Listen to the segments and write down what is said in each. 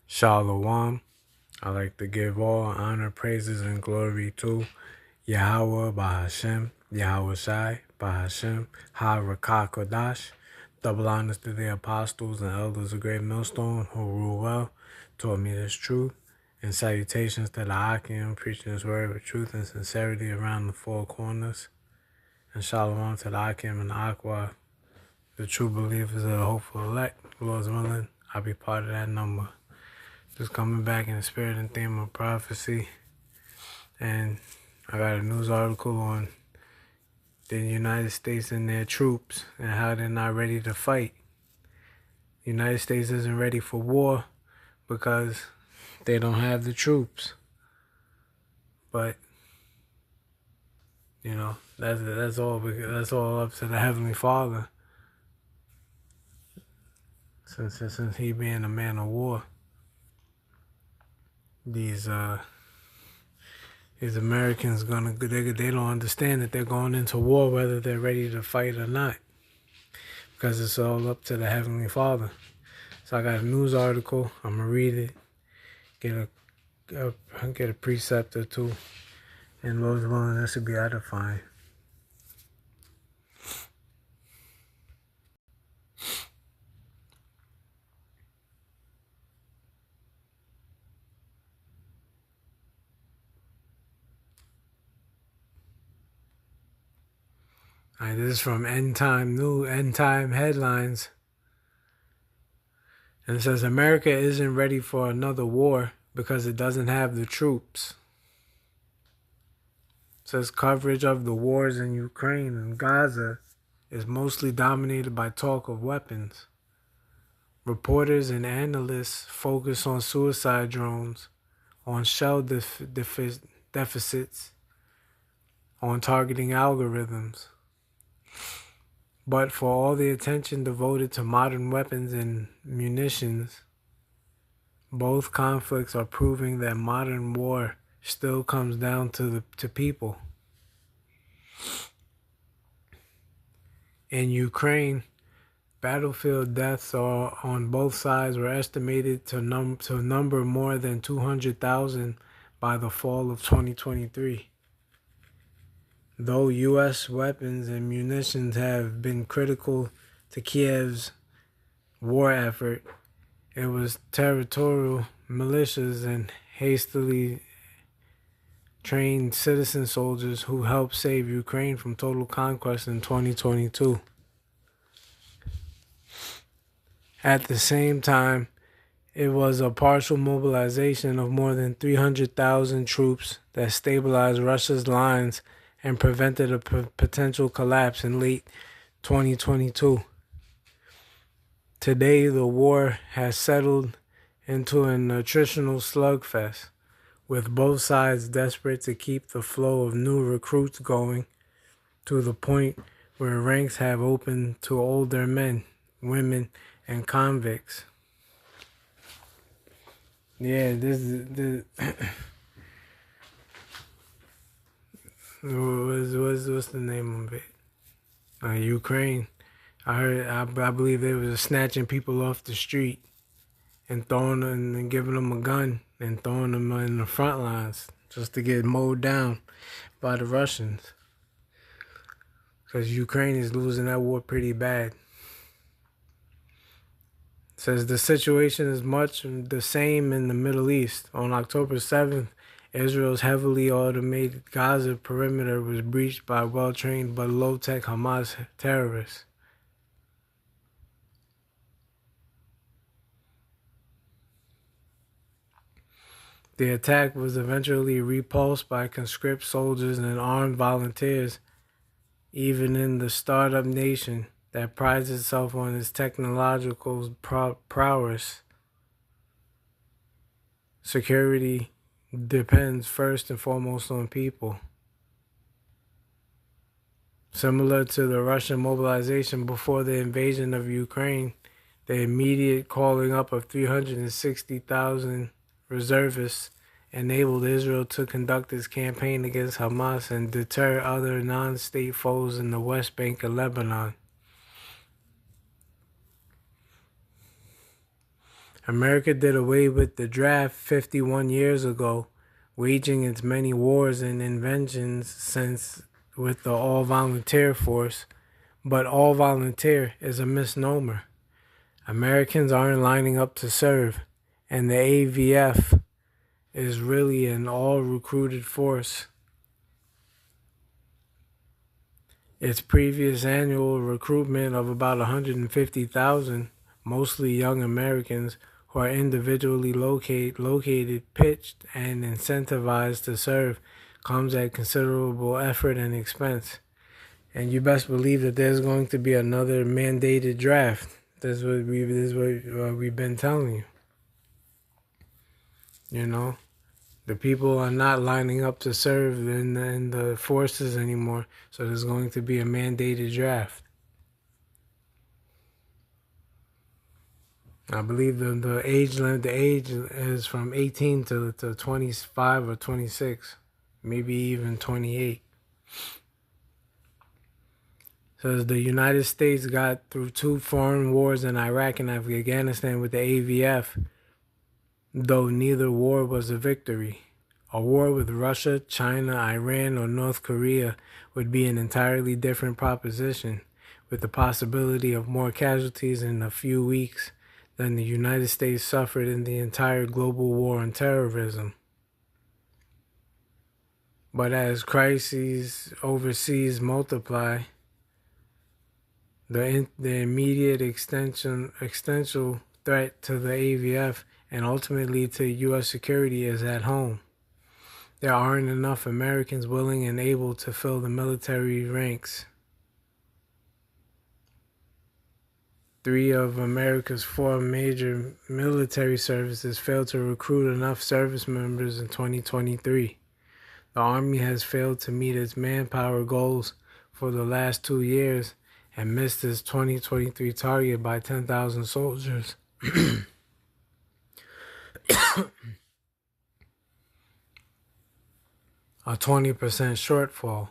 Shalom. I like to give all honor, praises, and glory to Yahweh Bahashem, Yahweh Shai Bahashem, Ha Rakah Kodash. Double honors to the apostles and elders of Great Millstone who rule well, taught me this truth. And salutations to the Akim, preaching his word with truth and sincerity around the four corners. And shalom to the Akim and the Aqua, the true believers of the hopeful elect. Lord's willing, I'll be part of that number. Just coming back in the spirit and theme of prophecy. And I got a news article on the United States and their troops and how they're not ready to fight. The United States isn't ready for war because they don't have the troops. But, you know, that's all up to the Heavenly Father. Since he being a man of war. These Americans they don't understand that they're going into war whether they're ready to fight or not, because it's all up to the Heavenly Father. So I got a news article. I'm gonna read it, get a precept or two, and Lord's willing, this will be edifying. All right, this is from End Time Headlines. And it says, America isn't ready for another war because it doesn't have the troops. It says coverage of the wars in Ukraine and Gaza is mostly dominated by talk of weapons. Reporters and analysts focus on suicide drones, on shell deficits, on targeting algorithms. But for all the attention devoted to modern weapons and munitions, both conflicts are proving that modern war still comes down to people. In Ukraine, battlefield deaths on both sides were estimated to number more than 200,000 by the fall of 2023. Though U.S. weapons and munitions have been critical to Kiev's war effort, it was territorial militias and hastily trained citizen soldiers who helped save Ukraine from total conquest in 2022. At the same time, it was a partial mobilization of more than 300,000 troops that stabilized Russia's lines and prevented a potential collapse in late 2022. Today, the war has settled into an attritional slugfest, with both sides desperate to keep the flow of new recruits going, to the point where ranks have opened to older men, women, and convicts. Yeah, what's the name of it? Ukraine. I believe they was snatching people off the street and throwing them and giving them a gun and throwing them in the front lines just to get mowed down by the Russians. Because Ukraine is losing that war pretty bad. It says the situation is much the same in the Middle East. On October 7th, Israel's heavily automated Gaza perimeter was breached by well-trained but low-tech Hamas terrorists. The attack was eventually repulsed by conscript soldiers and armed volunteers, even in the startup nation that prides itself on its technological prowess. Security depends first and foremost on people. Similar to the Russian mobilization before the invasion of Ukraine, the immediate calling up of 360,000 reservists enabled Israel to conduct its campaign against Hamas and deter other non-state foes in the West Bank and Lebanon. America did away with the draft 51 years ago, waging its many wars and inventions since with the all-volunteer force. But all-volunteer is a misnomer. Americans aren't lining up to serve, and the AVF is really an all-recruited force. Its previous annual recruitment of about 150,000, mostly young Americans who are individually located, pitched, and incentivized to serve, comes at considerable effort and expense. And you best believe that there's going to be another mandated draft. This is what we've been telling you. You know, the people are not lining up to serve in the forces anymore. So there's going to be a mandated draft. I believe the age is from 18 to 25 or 26, maybe even 28. Says the United States got through 2 foreign wars in Iraq and Afghanistan with the AVF, though neither war was a victory. A war with Russia, China, Iran, or North Korea would be an entirely different proposition, with the possibility of more casualties in a few weeks than the United States suffered in the entire global war on terrorism. But as crises overseas multiply, the immediate existential threat to the AVF and ultimately to U.S. security is at home. There aren't enough Americans willing and able to fill the military ranks. 3 of America's 4 major military services failed to recruit enough service members in 2023. The Army has failed to meet its manpower goals for the last 2 years and missed its 2023 target by 10,000 soldiers. A 20% shortfall.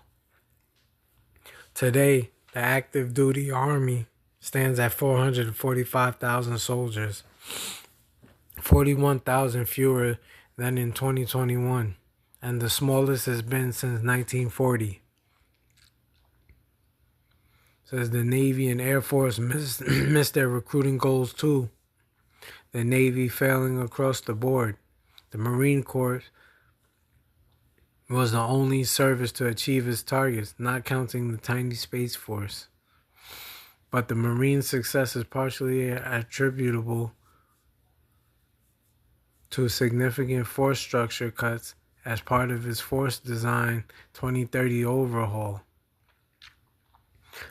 Today, the active duty Army stands at 445,000 soldiers, 41,000 fewer than in 2021, and the smallest it's been since 1940. Says the Navy and Air Force missed their recruiting goals too. The Navy failing across the board. The Marine Corps was the only service to achieve its targets, not counting the tiny Space Force. But the Marine success is partially attributable to significant force structure cuts as part of its Force Design 2030 overhaul.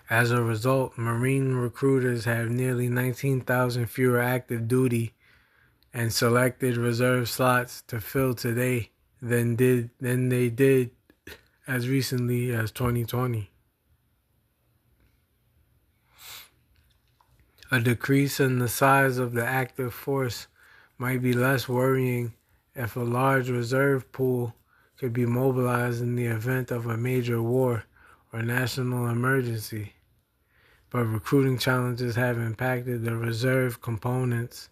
As a result, Marine recruiters have nearly 19,000 fewer active duty and selected reserve slots to fill today than they did as recently as 2020. A decrease in the size of the active force might be less worrying if a large reserve pool could be mobilized in the event of a major war or national emergency. But recruiting challenges have impacted the reserve components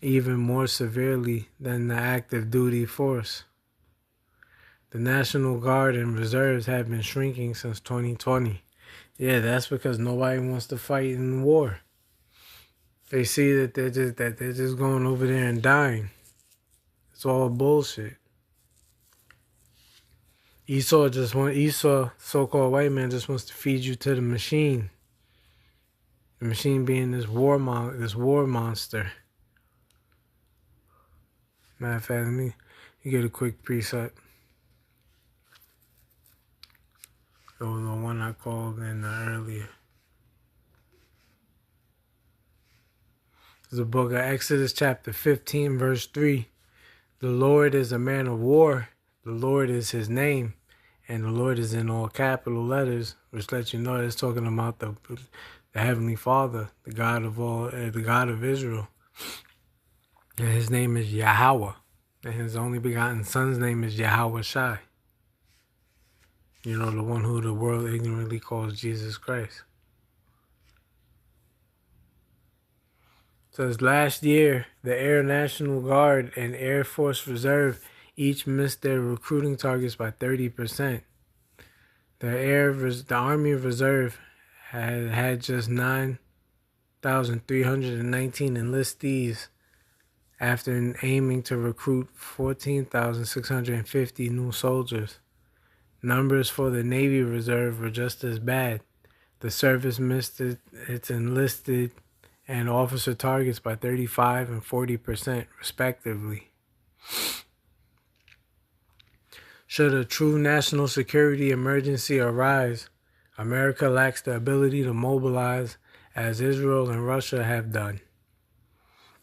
even more severely than the active duty force. The National Guard and reserves have been shrinking since 2020. Yeah, that's because nobody wants to fight in war. They see that they're just going over there and dying. It's all bullshit. Esau, so-called white man, just wants to feed you to the machine. The machine being this war monster. Matter of fact, let me get a quick precept. It was the one I called in earlier. It's the book of Exodus chapter 15, verse 3. The Lord is a man of war. The Lord is his name. And the Lord is in all capital letters, which lets you know it's talking about the Heavenly Father, the God of all, the God of Israel. And his name is Yahweh. And his only begotten Son's name is Yahweh Shai. You know, the one who the world ignorantly calls Jesus Christ. It says last year, the Air National Guard and Air Force Reserve each missed their recruiting targets by 30%. The Army Reserve had just 9,319 enlistees after aiming to recruit 14,650 new soldiers. Numbers for the Navy Reserve were just as bad. The service missed its enlisted and officer targets by 35% and 40%, respectively. Should a true national security emergency arise, America lacks the ability to mobilize as Israel and Russia have done.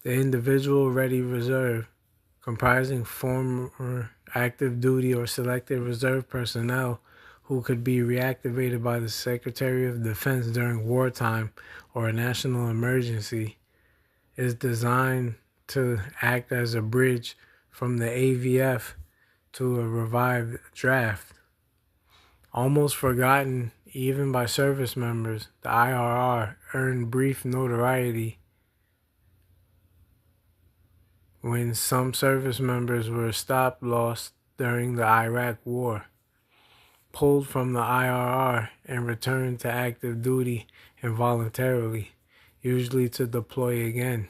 The individual ready reserve, comprising former active duty or selected reserve personnel who could be reactivated by the Secretary of Defense during wartime or a national emergency, is designed to act as a bridge from the AVF to a revived draft. Almost forgotten even by service members, the IRR earned brief notoriety when some service members were stop-loss during the Iraq War, pulled from the IRR and returned to active duty involuntarily, usually to deploy again.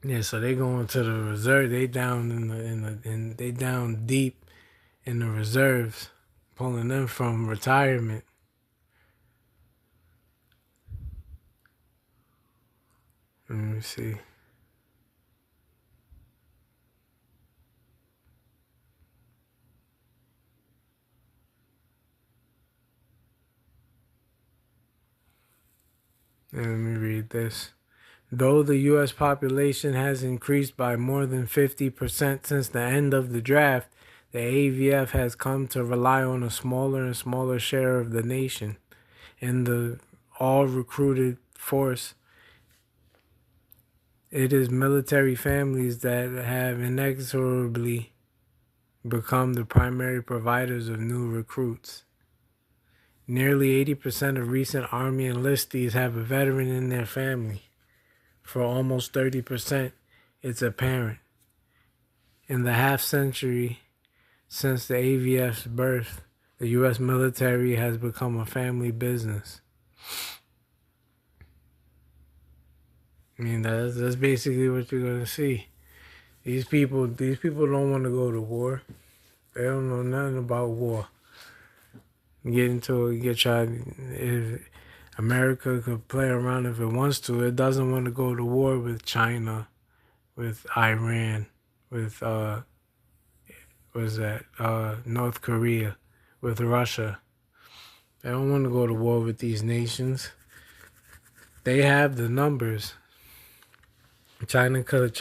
Yeah, so they go into the reserve. They down they down deep in the reserves, pulling them from retirement. Let me see. Let me read this. Though the U.S. population has increased by more than 50% since the end of the draft, the AVF has come to rely on a smaller and smaller share of the nation. In the all-recruited force, it is military families that have inexorably become the primary providers of new recruits. Nearly 80% of recent Army enlistees have a veteran in their family. For almost 30%, it's a parent. In the half-century since the AVF's birth, the U.S. military has become a family business. I mean, that's basically what you're gonna see. These people don't want to go to war. They don't know nothing about war. If America could play around if it wants to. It doesn't want to go to war with China, with Iran, with North Korea, with Russia. They don't want to go to war with these nations. They have the numbers. China could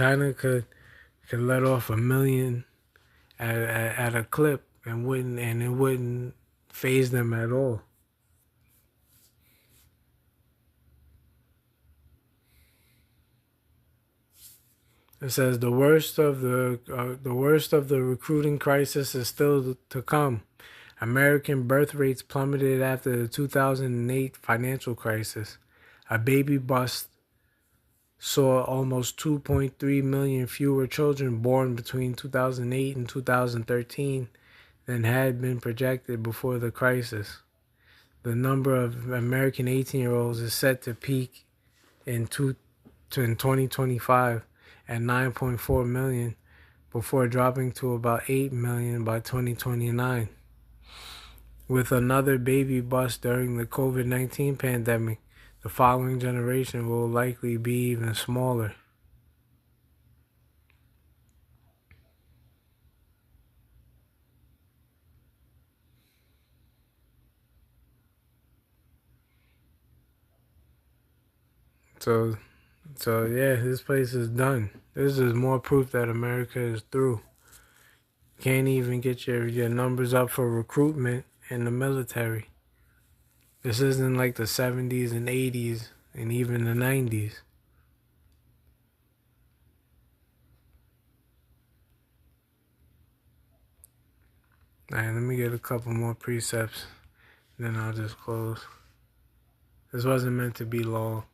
let off 1 million at a clip and it wouldn't faze them at all. It says the worst of the recruiting crisis is still to come. American birth rates plummeted after the 2008 financial crisis. A baby bust saw almost 2.3 million fewer children born between 2008 and 2013 than had been projected before the crisis. The number of American 18-year-olds is set to peak in 2025 at 9.4 million before dropping to about 8 million by 2029. With another baby bust during the COVID-19 pandemic, the following generation will likely be even smaller. So yeah, this place is done. This is more proof that America is through. Can't even get your numbers up for recruitment in the military. This isn't like the 70s and 80s and even the 90s. Alright, let me get a couple more precepts, then I'll just close. This wasn't meant to be long.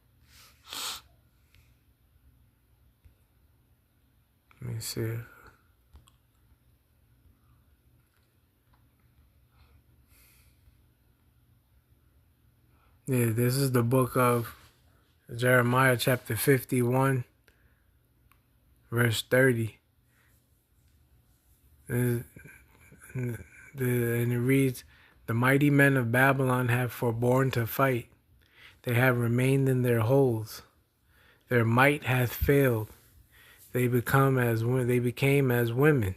me see. Yeah, this is the book of Jeremiah chapter 51, verse 30. And it reads, "The mighty men of Babylon have forborne to fight. They have remained in their holes. Their might hath failed. They became as women.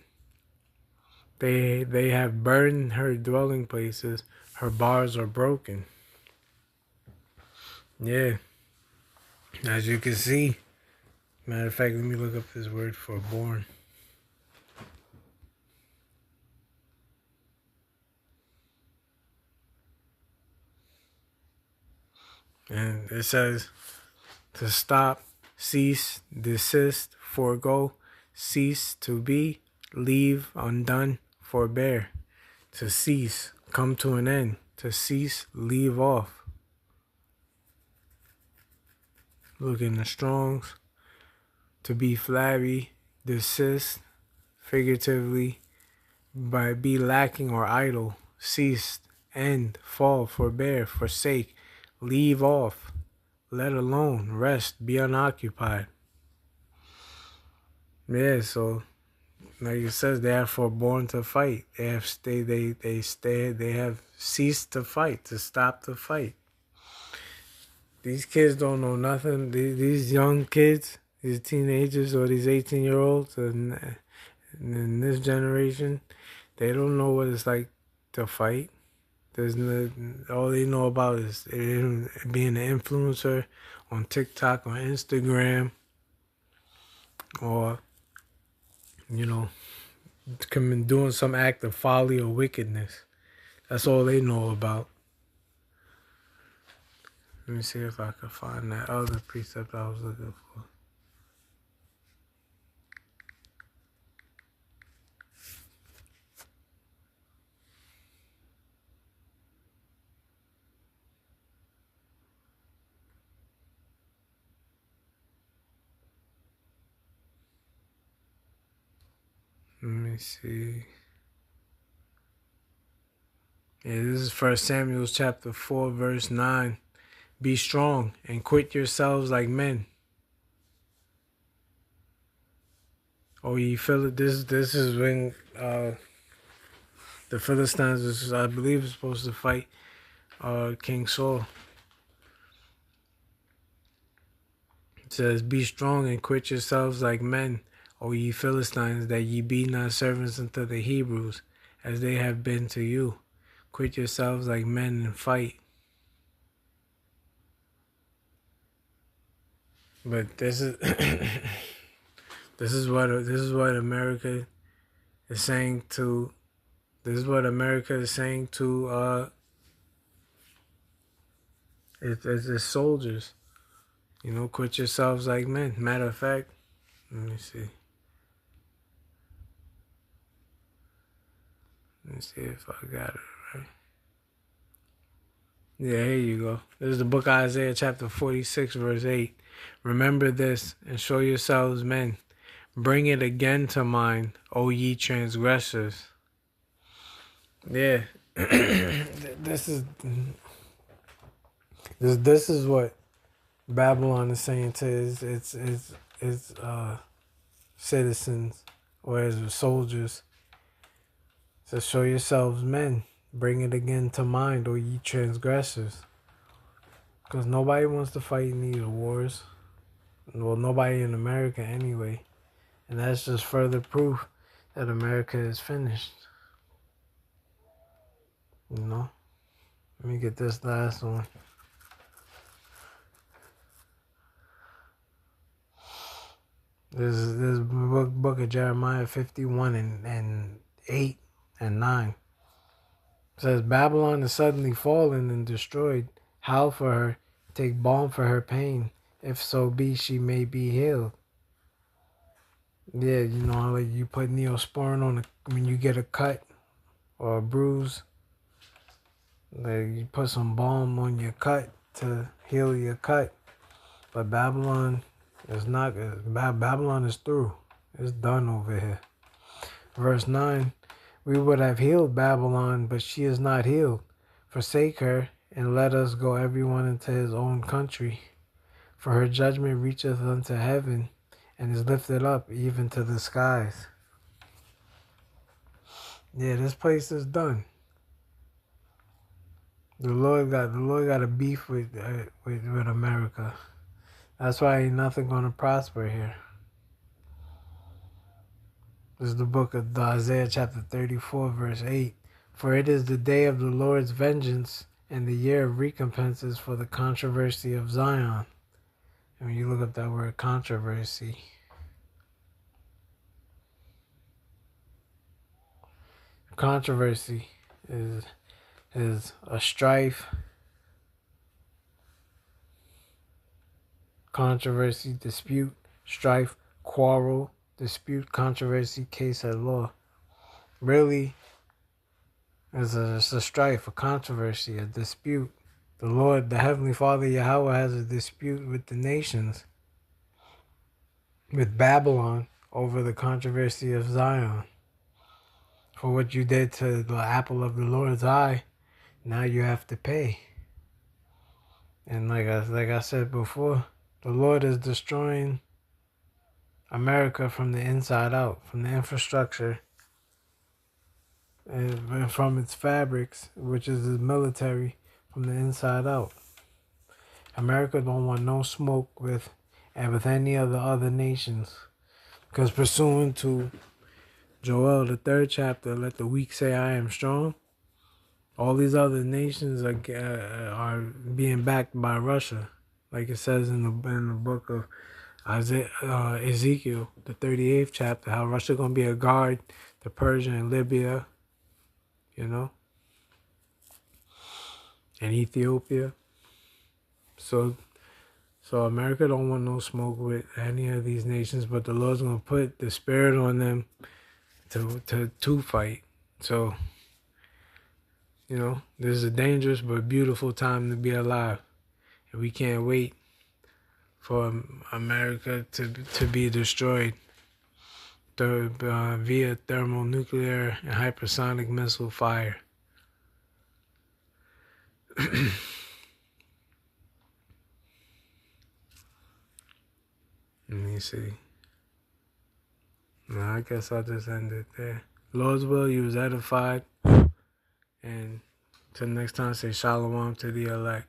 They have burned her dwelling places. Her bars are broken." Yeah, as you can see. Matter of fact, let me look up this word for born. And it says to stop, cease, desist, forego, cease to be, leave, undone, forbear. To cease, come to an end. To cease, leave off. Look in the Strongs. To be flabby, desist, figuratively, by be lacking or idle, cease, end, fall, forbear, forsake, leave off, let alone, rest, be unoccupied. Yeah, so like it says, they are forborn to fight. They have they have ceased to fight, to stop the fight. These kids don't know nothing. These young kids, these teenagers or these 18-year-olds in this generation, they don't know what it's like to fight. All they know about is being an influencer on TikTok or Instagram, or doing some act of folly or wickedness. That's all they know about. Let me see if I can find that other precept I was looking for. Let me see. Yeah, this is 1 Samuel chapter 4, verse 9. Be strong and quit yourselves like men. Oh, you feel it? This is when the Philistines, I believe, is supposed to fight King Saul. It says, "Be strong and quit yourselves like men, O ye Philistines, that ye be not servants unto the Hebrews, as they have been to you. Quit yourselves like men and fight." But this is this is what America is saying to. This is what America is saying to its soldiers. Quit yourselves like men. Matter of fact, let me see. Let me see if I got it right. Yeah, here you go. This is the book of Isaiah chapter 46, verse 8. "Remember this and show yourselves men. Bring it again to mind, O ye transgressors." Yeah. This is what Babylon is saying to its citizens or its soldiers. So show yourselves men. Bring it again to mind, O ye transgressors. Because nobody wants to fight in these wars. Well, nobody in America anyway. And that's just further proof that America is finished. Let me get this last one. This book of Jeremiah 51 and 8 and 9. It says, "Babylon is suddenly fallen and destroyed. Howl for her, take balm for her pain, if so be she may be healed." Yeah, like you put Neosporin on when you get a cut or a bruise. Like you put some balm on your cut to heal your cut. But Babylon is not. Babylon is through. It's done over here. Verse 9, we would have healed Babylon, but she is not healed. Forsake her, and let us go everyone into his own country. For her judgment reacheth unto heaven, and is lifted up even to the skies. Yeah, this place is done. The Lord got a beef with America. That's why ain't nothing gonna prosper here. This is the book of Isaiah chapter 34, verse 8. For it is the day of the Lord's vengeance, and the year of recompenses for the controversy of Zion. And when you look up that word controversy, controversy is a strife, controversy, dispute, strife, quarrel, dispute, controversy, case at law. Really, it's a strife, a controversy, a dispute. The Lord, the Heavenly Father, Yahweh, has a dispute with the nations, with Babylon, over the controversy of Zion. For what you did to the apple of the Lord's eye, now you have to pay. And like I said before, the Lord is destroying America from the inside out, from the infrastructure and from its fabrics, which is the military, from the inside out. America don't want no smoke with any of the other nations. Because pursuant to Joel, the 3rd chapter, let the weak say I am strong. All these other nations are being backed by Russia. Like it says in the book of Ezekiel, the 38th chapter, how Russia going to be a guard to Persia and Libya, and Ethiopia. So America don't want no smoke with any of these nations, but the Lord's going to put the spirit on them to fight. So, this is a dangerous but beautiful time to be alive. And we can't wait for America to be destroyed via thermonuclear and hypersonic missile fire. Let me see. No, I guess I'll just end it there. Lord's will, you was edified. And till next time, say shalom to the elect.